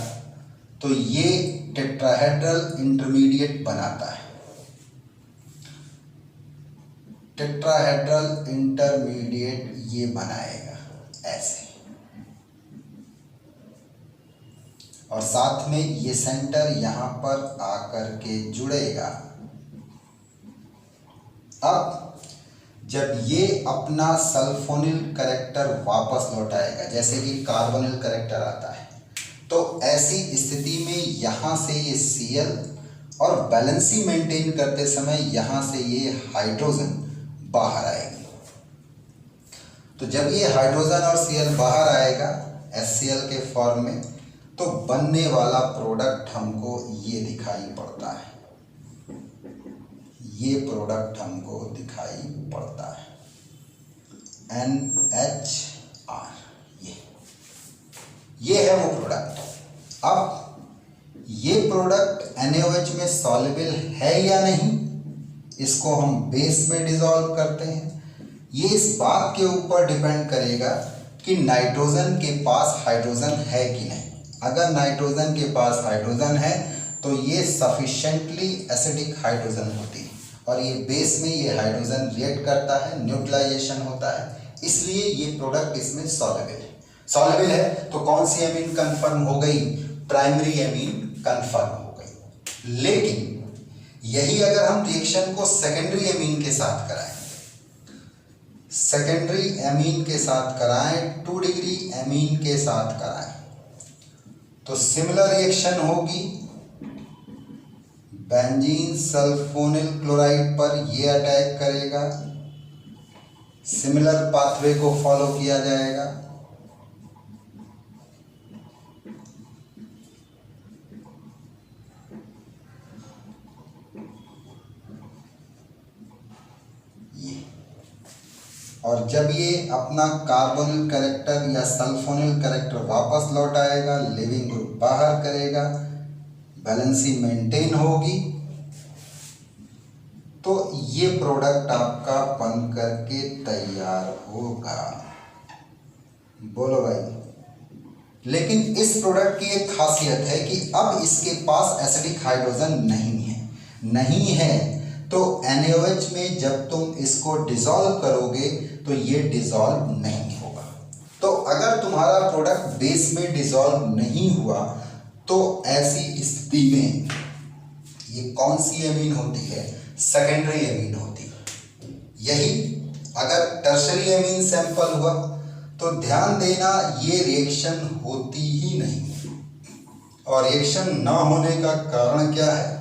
तो ये टेट्राहेड्रल इंटरमीडिएट बनाता है। टेट्राहेड्रल इंटरमीडिएट ये बनाएगा ऐसे, और साथ में ये सेंटर यहां पर आकर के जुड़ेगा। अब जब ये अपना सल्फोनिल कैरेक्टर वापस लौटाएगा, जैसे कि कार्बोनिल कैरेक्टर आता है, तो ऐसी स्थिति में यहाँ से ये Cl और बैलेंसी मेंटेन करते समय यहाँ से ये हाइड्रोजन बाहर आएगी। तो जब ये हाइड्रोजन और Cl बाहर आएगा HCl के फॉर्म में, तो बनने वाला प्रोडक्ट हमको ये दिखाई पड़ता है। ये प्रोडक्ट हमको दिखाई पड़ता है NHR। ये है वो प्रोडक्ट। अब ये प्रोडक्ट NaOH में सॉल्युबल है या नहीं, इसको हम बेस में डिसॉल्व करते हैं। ये इस बात के ऊपर डिपेंड करेगा कि नाइट्रोजन के पास हाइड्रोजन है कि नहीं। अगर नाइट्रोजन के पास हाइड्रोजन है तो ये सफिशिएंटली एसिडिक हाइड्रोजन होती है, और ये बेस में ये हाइड्रोजन रिएक्ट करता है, न्यूट्रलाइजेशन होता है, इसलिए ये प्रोडक्ट इसमें सॉल्युबल है। तो कौन सी एमीन कंफर्म हो गई? प्राइमरी एमीन कंफर्म हो गई। लेकिन यही अगर हम रिएक्शन को सेकेंडरी एमीन के साथ कराएं, 2 डिग्री एमीन के साथ कराएं, तो सिमिलर रिएक्शन होगी। बेंजीन सल्फोनिल क्लोराइड पर ये अटैक करेगा, सिमिलर पाथवे को फॉलो किया जाएगा। ये, और जब ये अपना कार्बोनिल कैरेक्टर या सल्फोनिल कैरेक्टर वापस लौट आएगा, लिविंग ग्रुप बाहर करेगा, बैलेंसी मेंटेन होगी, तो ये प्रोडक्ट आपका बन करके तैयार होगा। बोलो भाई। लेकिन इस प्रोडक्ट की एक खासियत है कि अब इसके पास एसिडिक हाइड्रोजन नहीं है, तो NaOH में जब तुम इसको डिसॉल्व करोगे तो ये डिसॉल्व नहीं होगा। तो अगर तुम्हारा प्रोडक्ट बेस में डिसॉल्व नहीं हुआ तो ऐसी स्थिति में ये कौन सी एमीन होती है? सेकेंडरी एमीन होती है। यही अगर टर्शरी एमीन सैंपल हुआ तो ध्यान देना ये रिएक्शन होती ही नहीं, और रिएक्शन ना होने का कारण क्या है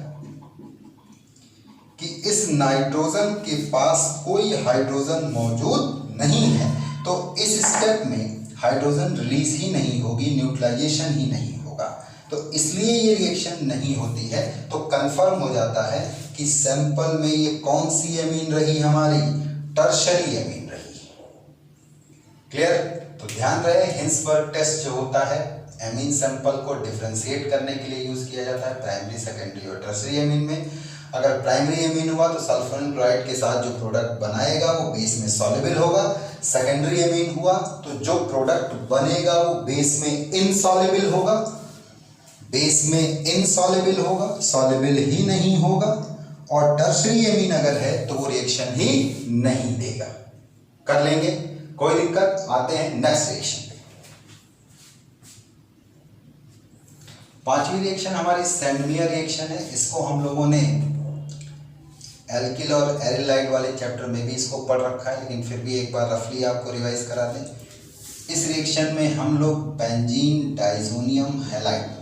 कि इस नाइट्रोजन के पास कोई हाइड्रोजन मौजूद नहीं है, तो इस स्टेप में हाइड्रोजन रिलीज ही नहीं होगी, न्यूट्रलाइजेशन ही नहीं होगा, तो इसलिए ये रिएक्शन नहीं होती है। तो कंफर्म हो जाता है कि सैंपल में ये कौन सी एमीन रही? हमारी टर्शरी एमीन रही। क्लियर? तो ध्यान रहे, हिंसबर्ग टेस्ट जो होता है एमीन सैंपल को डिफरेंशिएट करने के लिए यूज किया जाता है प्राइमरी, सेकेंडरी और टर्शरी एमीन में। अगर प्राइमरी एमीन हुआ तो सल्फोनिल क्लोराइड के साथ जो प्रोडक्ट बनाएगा वो बेस में सॉल्युबल होगा। सेकेंडरी एमीन हुआ तो जो प्रोडक्ट बनेगा वो बेस में इनसॉल्युबल होगा, बेस में इनसॉल्युबल होगा, सॉल्युबल ही नहीं होगा। और टर्शरी एमीन अगर है तो वो रिएक्शन ही नहीं देगा। कर लेंगे, कोई दिक्कत? आते हैं नेक्स्ट रिएक्शन पे। पांचवी रिएक्शन हमारी सैंडमियर रिएक्शन है। इसको हम लोगों ने एल्किल और एरिलाइड वाले चैप्टर में भी इसको पढ़ रखा है, लेकिन फिर भी एक बार रफली आपको रिवाइज करा दें। इस रिएक्शन में हम लोग बेंजीन डाइजोनियम हैलाइड,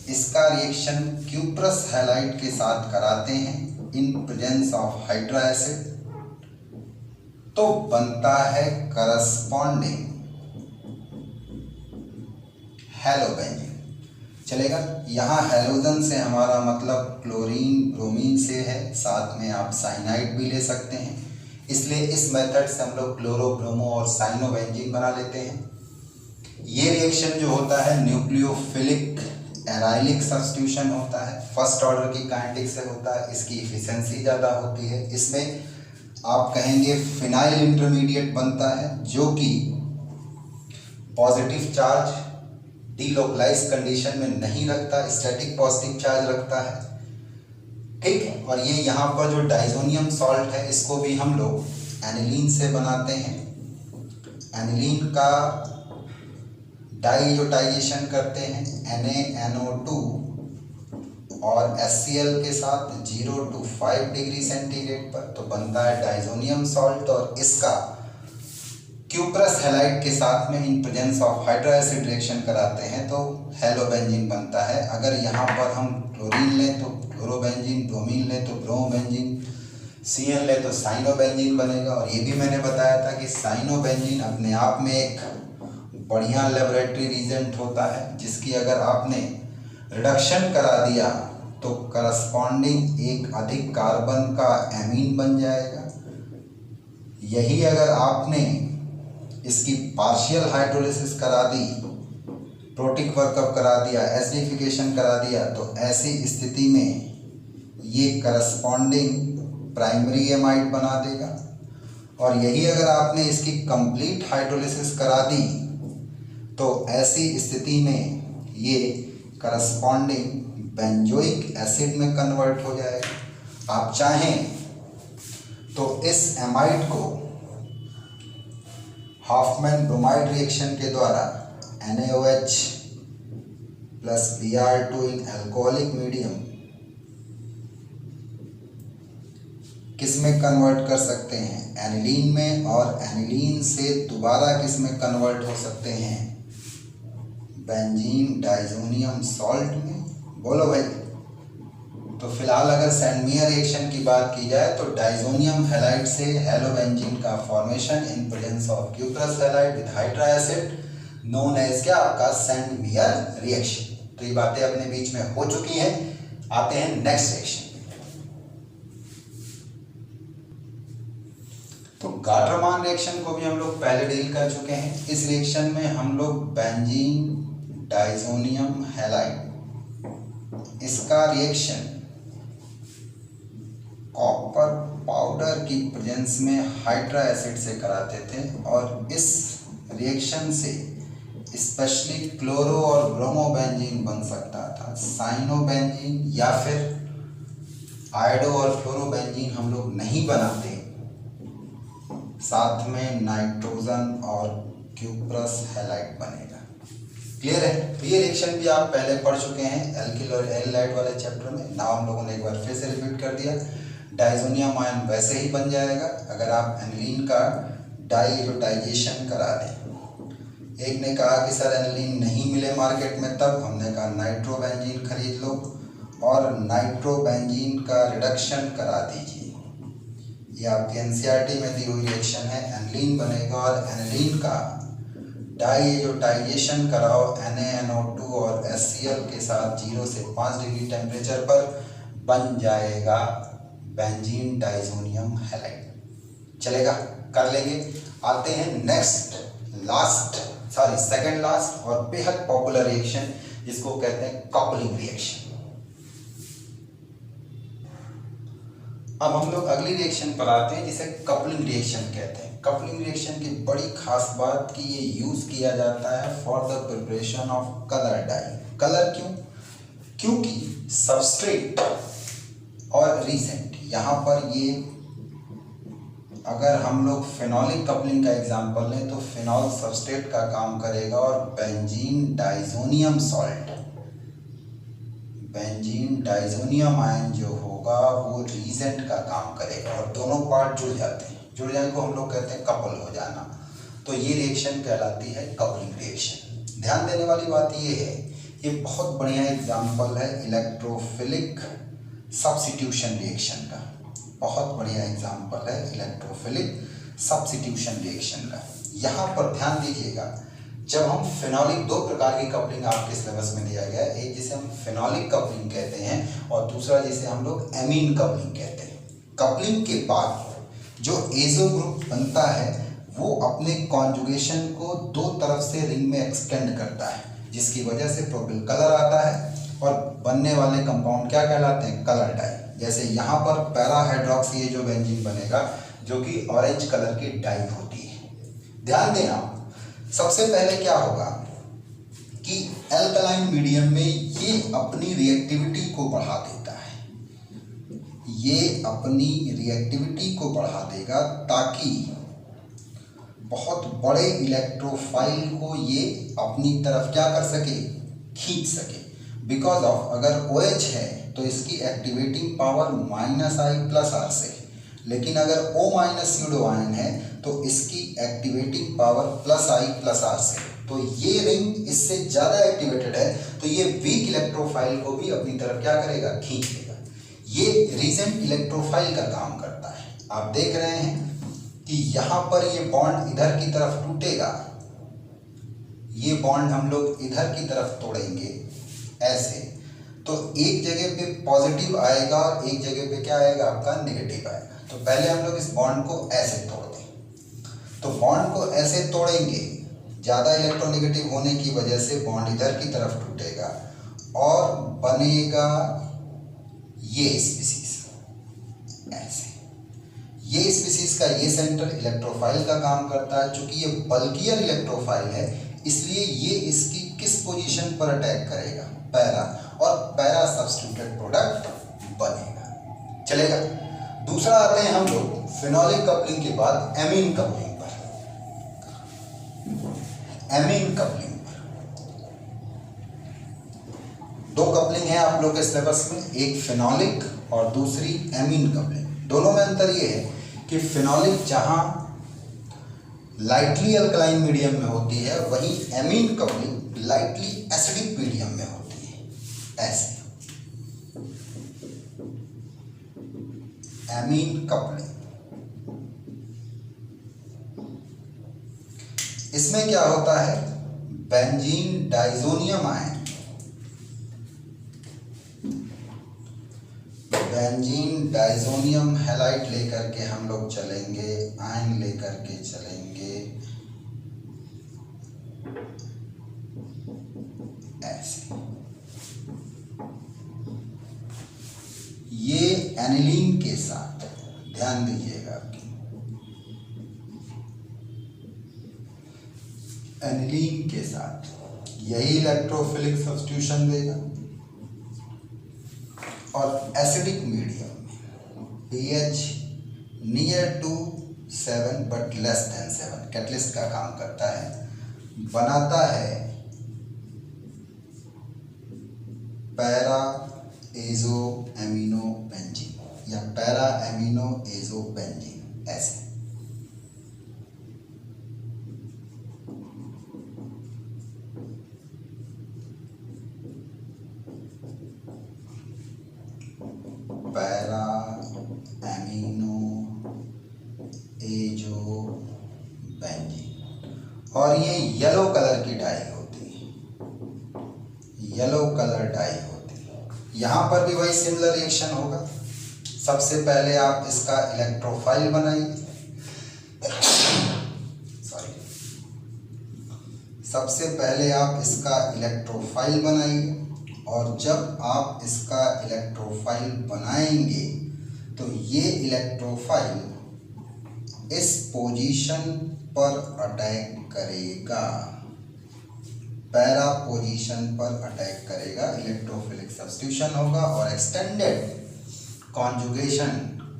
इसका रिएक्शन क्यूप्रस हैलाइड के साथ कराते हैं इन प्रेजेंस ऑफ हाइड्रा एसिड, तो बनता है करस्पॉन्डिंग हैलोबेंजीन। चलेगा? यहाँ हैलोजन से हमारा मतलब क्लोरीन ब्रोमीन से है, साथ में आप साइनाइड भी ले सकते हैं, इसलिए इस मेथड से हम लोग क्लोरो ब्रोमो और साइनोबेंजीन बना लेते हैं। ये रिएक्शन जो होता है न्यूक्लियोफिलिक एराइलिक सब्स्टिट्यूशन होता है, फर्स्ट ऑर्डर की काइनेटिक से होता है, इसकी इफिशिएंसी ज़्यादा होती है। इसमें आप कहेंगे फिनाइल इंटरमीडिएट बनता है जो कि पॉजिटिव चार्ज डीलोकलाइज कंडीशन में नहीं रखता, स्टैटिक पॉजिटिव चार्ज रखता है। ठीक है? और ये यहाँ पर जो डाइजोनियम सॉल्ट है इसको भी हम लोग एनिलीन से बनाते हैं। एनिलीन का डाइजोटाइजेशन करते हैं NaNO2 और HCl के साथ 0 to 5 डिग्री सेंटीग्रेड पर, तो बनता है डाइजोनियम सॉल्ट। और इसका क्यूप्रस हैलाइड के साथ में इन presence of hydra acid reaction कराते हैं तो हैलोबेंजीन बनता है। अगर यहाँ पर हम क्लोरीन लें तो क्लोरोबेंजीन, ब्रोमीन लें तो ब्रोमोबेंजीन, Cl लें तो साइनोबेंजीन बनेगा। और ये भी मैंने बताया था कि साइनोबेंजीन अपने आप में एक बढ़िया लेबोरेटरी रिएजेंट होता है, जिसकी अगर आपने रिडक्शन करा दिया तो करस्पॉन्डिंग एक अधिक कार्बन का एमीन बन जाएगा। यही अगर आपने इसकी पार्शियल हाइड्रोलिसिस करा दी, प्रोटिक वर्कअप करा दिया, एसिडिफिकेशन करा दिया, तो ऐसी स्थिति में ये करस्पॉन्डिंग प्राइमरी एमाइड बना देगा। और यही अगर आपने इसकी कंप्लीट हाइड्रोलिसिस करा दी तो ऐसी स्थिति में ये करस्पॉन्डिंग बेंजोइक एसिड में कन्वर्ट हो जाएगा। आप चाहें तो इस एमाइड को हॉफमैन ब्रोमाइड रिएक्शन के द्वारा NaOH प्लस Br2 इन अल्कोहलिक मीडियम किस में कन्वर्ट कर सकते हैं? एनिलीन में। और एनिलीन से दोबारा किस में कन्वर्ट हो सकते हैं? बेंजीन डाइजोनियम सॉल्ट में। बोलो भाई। तो फिलहाल अगर सैंडमियर रिएक्शन की बात की जाए तो डाइजोनियम हैलाइड से हैलोबेंजीन का formation in presence of cuprous halide with hydra acid known as क्या? आपका सैंडमियर रिएक्शन। तो ये बातें अपने बीच में हो चुकी हैं। आते हैं नेक्स्ट रिएक्शन। तो गाटरमान रिएक्शन को भी हम लोग पहले डील कर चुके हैं। इस रिएक्शन में हम लोग बेंजीन डाइजोनियम हैलाइड, इसका रिएक्शन कॉपर पाउडर की प्रेजेंस में हाइड्रा एसिड से कराते थे और इस रिएक्शन से स्पेशली क्लोरो और ब्रोमोबेंजीन बन सकता था, साइनोबेंजीन या फिर आयोडो और फ्लोरोबेंजीन हम लोग नहीं बनाते, साथ में नाइट्रोजन और क्यूप्रस हैलाइड बनेगा। क्लियर है? ये रिएक्शन भी आप पहले पढ़ चुके हैं एल्किल और एल्डिहाइड वाले चैप्टर में। नाउ हम लोगों ने एक बार फिर से रिपीट कर दिया। डाइजोनियम आयन वैसे ही बन जाएगा अगर आप एनिलीन का डाइजोटाइजेशन करा दें। एक ने कहा कि सर एनिलीन नहीं मिले मार्केट में, तब हमने कहा नाइट्रोबेंजीन खरीद लो और नाइट्रोबेंजीन का रिडक्शन करा दीजिए। ये आपके एनसीईआरटी में दी हुई रिएक्शन है। एनिलीन बनेगा और एनिलीन का डाइजोटाइजेशन कराओ NaNO2 और HCl के साथ 0 से 5 डिग्री टेम्परेचर पर बन जाएगा बेंजीन डाइजोनियम हैलाइड। चलेगा, कर लेंगे। आते हैं सेकंड लास्ट और बेहद पॉपुलर रिएक्शन जिसको कहते हैं कपलिंग रिएक्शन। अब हम लोग अगली रिएक्शन पर आते हैं जिसे कपलिंग रिएक्शन कहते हैं। कपलिंग रिएक्शन की बड़ी खास बात कि ये यूज किया जाता है for the preparation of colour dye. Colour क्यों? क्योंकि सबस्ट्रेट और रीसेंट, यहाँ पर ये अगर हम लोग फेनोलिक कपलिंग का एग्जांपल लें तो फेनॉल सबस्ट्रेट का काम करेगा और benzene diazonium salt, benzene diazonium ion जो होगा वो रीजेंट का काम करेगा और दोनों पार्ट जुड़ जाते हैं। जुड़ जाने को हम लोग कहते हैं कपल हो जाना। तो ये रिएक्शन कहलाती है कपलिंग रिएक्शन। ध्यान देने वाली बात ये है, ये बहुत बढ़िया एग्जाम्पल है इलेक्ट्रोफिलिक सब्स्टिट्यूशन रिएक्शन का। बहुत बढ़िया एग्जाम्पल है इलेक्ट्रोफिलिक सब्स्टिट्यूशन रिएक्शन का। यहाँ पर ध्यान दीजिएगा, जब हम फेनोलिक, दो प्रकार की कपलिंग आपके सिलेबस में दिया गया है, एक जिसे हम फेनोलिक कपलिंग कहते हैं और दूसरा जिसे हम लोग एमीन कपलिंग कहते हैं। कपलिंग के बाद जो एजो ग्रुप बनता है वो अपने कॉन्जुगेशन को दो तरफ से रिंग में एक्सटेंड करता है, जिसकी वजह से प्रोपिल कलर आता है और बनने वाले कंपाउंड क्या कहलाते हैं? Colour dye. जैसे यहाँ पर पैरा हाइड्रोक्सी जो बेंजीन बनेगा जो कि ऑरेंज कलर की डाई होती है। ध्यान देना, सबसे पहले क्या होगा कि एल्कलाइन मीडियम में ये अपनी रिएक्टिविटी को बढ़ा देता है, ये अपनी रिएक्टिविटी को बढ़ा देगा ताकि बहुत बड़े इलेक्ट्रोफाइल को ये अपनी तरफ क्या कर सके? खींच सके। बिकॉज ऑफ अगर OH है तो इसकी एक्टिवेटिंग पावर -I+R से, लेकिन अगर O- स्यूडो आयन है तो इसकी एक्टिवेटिंग पावर +I+R से। तो ये रिंग इससे ज़्यादा एक्टिवेटेड है तो ये वीक इलेक्ट्रोफाइल को भी अपनी तरफ क्या करेगा? खींच लेगा। ये रीजेंट इलेक्ट्रोफाइल का काम करता है। आप देख रहे हैं कि यहाँ पर ये बॉन्ड इधर की तरफ टूटेगा, ये बॉन्ड हम लोग इधर की तरफ तोड़ेंगे ऐसे, तो एक जगह पे पॉजिटिव आएगा और एक जगह पे क्या आएगा? आपका नेगेटिव आएगा। तो पहले हम लोग इस बॉन्ड को ऐसे तोड़ दें। तो बॉन्ड को ऐसे तोड़ेंगे, ज़्यादा इलेक्ट्रोनेगेटिव होने की वजह से बॉन्ड इधर की तरफ टूटेगा और बनेगा ये स्पीसीज ऐसे। ये स्पीसीज का ये सेंटर इलेक्ट्रोफाइल का काम करता है। चूंकि ये बल्कियर इलेक्ट्रोफाइल है इसलिए ये इसकी किस पोजीशन पर अटैक करेगा? पैरा, और पैरा सब्स्टिट्यूटेड प्रोडक्ट बनेगा। चलेगा। दूसरा आते हैं हम लोग फेनोलिक कपलिंग के बाद एमीन कपलिंग पर। एमीन कपलिंग दो कपलिंग है आप लोग के सिलेबस में, एक फेनोलिक और दूसरी एमीन कपलिंग। दोनों में अंतर ये है कि फेनोलिक जहां लाइटली अल्कलाइन मीडियम में होती है वहीं amine coupling lightly acidic medium में होती है ऐसे। एमीन कपलिंग इसमें क्या होता है? Benzene diazonium ion, benzene diazonium halide लेकर के हम लोग चलेंगे, आयन लेकर के चलेंगे ऐसे। ये एनिलीन के साथ ध्यान दीजिएगा आपकी, एनिलीन के साथ यही इलेक्ट्रोफिलिक सब्स्टिट्यूशन देगा और एसिडिक मीडियम में pH near to 7 but less than 7 catalyst का काम करता है, बनाता है पैरा एजो एमिनो बेंजीन या पैरा एमिनो एजो बेंजीन। ऐसे पैरा एमिनो एजो बेंजीन और ये येलो कलर की डाई होती है, येलो कलर डाई होती है। यहाँ पर भी वही सिमिलर रिएक्शन होगा। सबसे पहले आप इसका इलेक्ट्रोफाइल बनाइए, सबसे पहले आप इसका इलेक्ट्रोफाइल बनाइए और जब आप इसका इलेक्ट्रोफाइल बनाएंगे तो ये इलेक्ट्रोफाइल इस पोजीशन पर अटैक करेगा, पैरा पोजीशन पर अटैक करेगा, इलेक्ट्रोफिलिक सब्स्टिट्यूशन होगा और एक्सटेंडेड कॉन्जुगेशन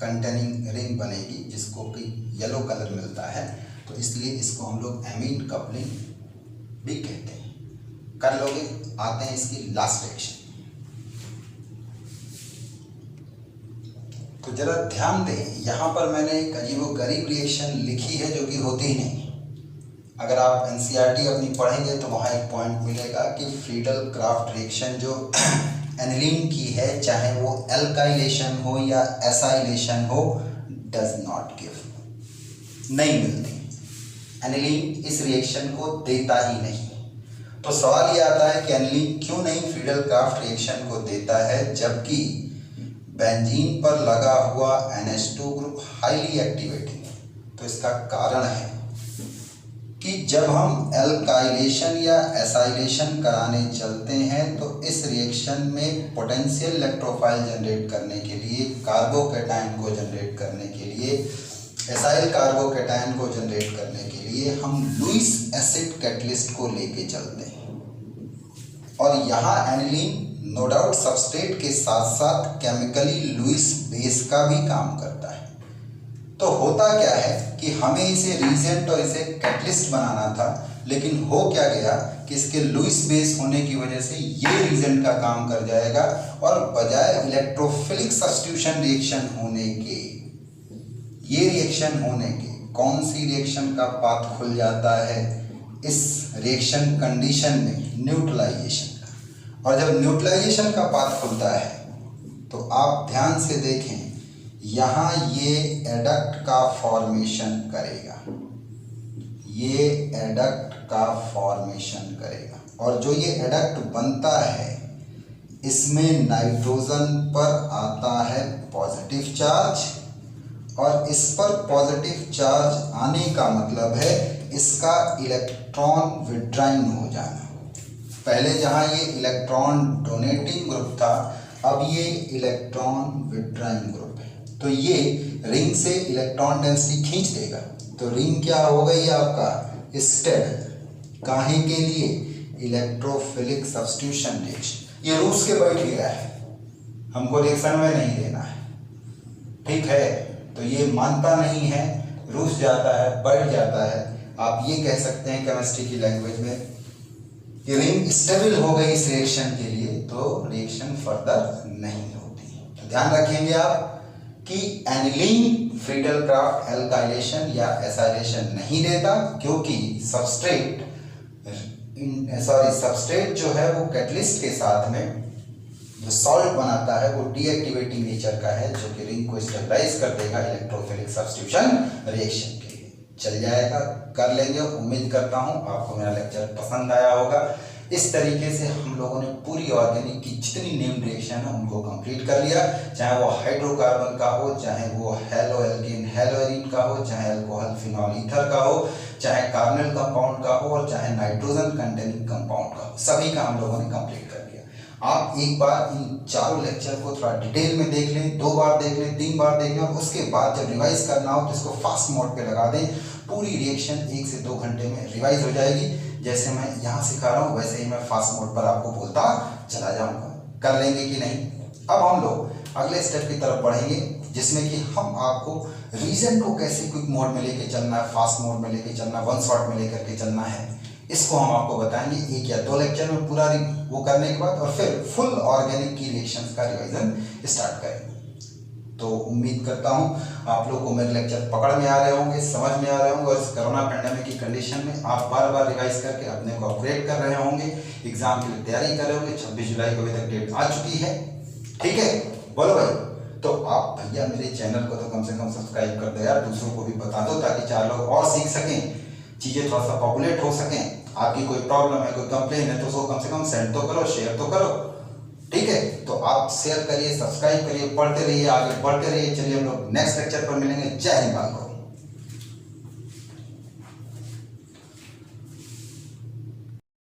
कंटेनिंग रिंग बनेगी जिसको कि येलो कलर मिलता है, तो इसलिए इसको हम लोग एमीन कपलिंग भी कहते हैं। कर लोगे? आते हैं इसकी लास्ट रिएक्शन। तो जरा ध्यान दें, यहाँ पर मैंने एक अजीबोगरीब रिएक्शन लिखी है जो कि होती ही नहीं। अगर आप एनसीईआरटी अपनी पढ़ेंगे तो वहाँ एक पॉइंट मिलेगा कि फ्रीडल क्राफ्ट रिएक्शन जो एनिलीन की है, चाहे वो एल्काइलेशन हो या एसाइलेशन हो, डज नॉट गिव, नहीं मिलती। एनिलीन इस रिएक्शन को देता ही नहीं। तो सवाल ये आता है कि एनिलीन क्यों नहीं फ्रीडल क्राफ्ट रिएक्शन को देता है, जबकि बेंजीन पर लगा हुआ NH2 ग्रुप हाईली एक्टिवेटिंग। तो इसका कारण है कि जब हम एल्काइलेशन या एसाइलेशन कराने चलते हैं तो इस रिएक्शन में पोटेंशियल इलेक्ट्रोफाइल जनरेट करने के लिए, कार्बोकैटायन को जनरेट करने के लिए, एसाइल कार्बोकैटायन को जनरेट करने के लिए हम लुईस एसिड कैटलिस्ट को लेके चलते हैं। और यहाँ एनिलीन नो डाउट सबस्ट्रेट के साथ साथ केमिकली लुईस बेस का भी काम करता है। तो होता क्या है कि हमें इसे रीजेंट और इसे कैटलिस्ट बनाना था, लेकिन हो क्या गया कि इसके लुईस बेस होने की वजह से ये रीजेंट का काम कर जाएगा और बजाय इलेक्ट्रोफिलिक सब्स्टिट्यूशन रिएक्शन होने के, ये रिएक्शन होने के, कौन सी रिएक्शन का पाथ खुल जाता है इस रिएक्शन कंडीशन में? न्यूट्रलाइजेशन का। और जब न्यूट्रलाइजेशन का पाथ खुलता है तो आप ध्यान से देखें, यहाँ ये एडक्ट का फॉर्मेशन करेगा, ये एडक्ट का फॉर्मेशन करेगा और जो ये एडक्ट बनता है इसमें नाइट्रोजन पर आता है पॉजिटिव चार्ज और इस पर पॉजिटिव चार्ज आने का मतलब है इसका इलेक्ट्रॉन विड्राइंग हो जाना। पहले जहाँ ये इलेक्ट्रॉन डोनेटिंग ग्रुप था, अब ये इलेक्ट्रॉन विड्राइंग ग्रुप है। तो ये रिंग से इलेक्ट्रॉन डेंसिटी खींच देगा। तो रिंग क्या हो गई आपका? स्टेबल। काहे के लिए? Electrophilic substitution reaction. ये रूस के बैठ गया है, हमको रिएक्शन में नहीं देना है, ठीक है। तो ये मानता नहीं है, रूस जाता है, बैठ जाता है। आप ये कह सकते हैं केमिस्ट्री की लैंग्वेज में कि रिंग स्टेबल हो गई इस रिएक्शन के लिए, तो रिएक्शन फर्दर नहीं होती। तो ध्यान रखेंगे आप कि एनिलीन फ्रीडल क्राफ्ट एल्काइलेशन या एसाइलेशन नहीं देता, क्योंकि सबस्ट्रेट जो है वो कैटलिस्ट के साथ में जो सॉल्ट बनाता है वो डीएक्टिवेटिंग नेचर का है, जो कि रिंग को स्टेबलाइज कर देगा इलेक्ट्रोफिलिक सब्स्टिट्यूशन रिएक्शन के लिए। चल जाएगा, कर लेंगे। उम्मीद करता हूँ आपको मेरा लेक्चर पसंद आया होगा। इस तरीके से हम लोगों ने पूरी ऑर्गेनिक की जितनी नेम्ड रिएक्शन है उनको कंप्लीट कर लिया, चाहे वो हाइड्रोकार्बन का हो, चाहे वो हेलो एल्केन हेलोएरीन का हो, चाहे अल्कोहल फिनॉल ईथर का हो, चाहे कार्बोनिल कंपाउंड का हो और चाहे नाइट्रोजन कंटेनिंग कंपाउंड का हो, सभी का हम लोगों ने कंप्लीट कर लिया। आप एक बार इन चारों लेक्चर को थोड़ा डिटेल में देख लें, 2 बार देख लें, 3 बार देख लें और उसके बाद जब रिवाइज करना हो तो इसको फास्ट मोड पे लगा दें। पूरी रिएक्शन 1 से 2 घंटे में रिवाइज हो जाएगी। जैसे मैं यहाँ सिखा रहा हूँ वैसे ही मैं फास्ट मोड पर आपको बोलता चला जाऊंगा। कर लेंगे कि नहीं? अब हम लोग अगले स्टेप की तरफ बढ़ेंगे, जिसमें कि हम आपको रीजन को कैसे क्विक मोड में लेके चलना है, फास्ट मोड में लेके चलना है, वन शॉट में लेकर के चलना है, इसको हम आपको बताएंगे 1 या 2 लेक्चर में पूरा वो करने के बाद, और फिर फुल ऑर्गेनिक की रिएक्शंस का रिवीजन स्टार्ट करेंगे। तो उम्मीद करता हूँ आप लोग को मेरे लेक्चर पकड़ में आ रहे होंगे, समझ में आ रहे होंगे, और इस कोरोना पैंडेमिक की कंडीशन में आप बार बार रिवाइज करके अपने को अपग्रेड कर रहे होंगे, एग्जाम के लिए तैयारी कर रहे होंगे। 26 जुलाई को अभी तक डेट आ चुकी है, ठीक है? बोलो भाई। तो आप भैया मेरे चैनल को तो कम से कम सब्सक्राइब कर दो यार, दूसरों को भी बता दो ताकि 4 लोग और सीख सकें, चीज़ें थोड़ा सा पॉपुलेट हो सकें। आपकी कोई प्रॉब्लम है, कोई कंप्लेन है तो उसको कम से कम सेंड तो करो, शेयर तो करो, ठीक है? तो आप शेयर करिए, सब्सक्राइब करिए, पढ़ते रहिए, आगे बढ़ते रहिए। चलिए हम लोग नेक्स्ट लेक्चर पर मिलेंगे। जय हिंद।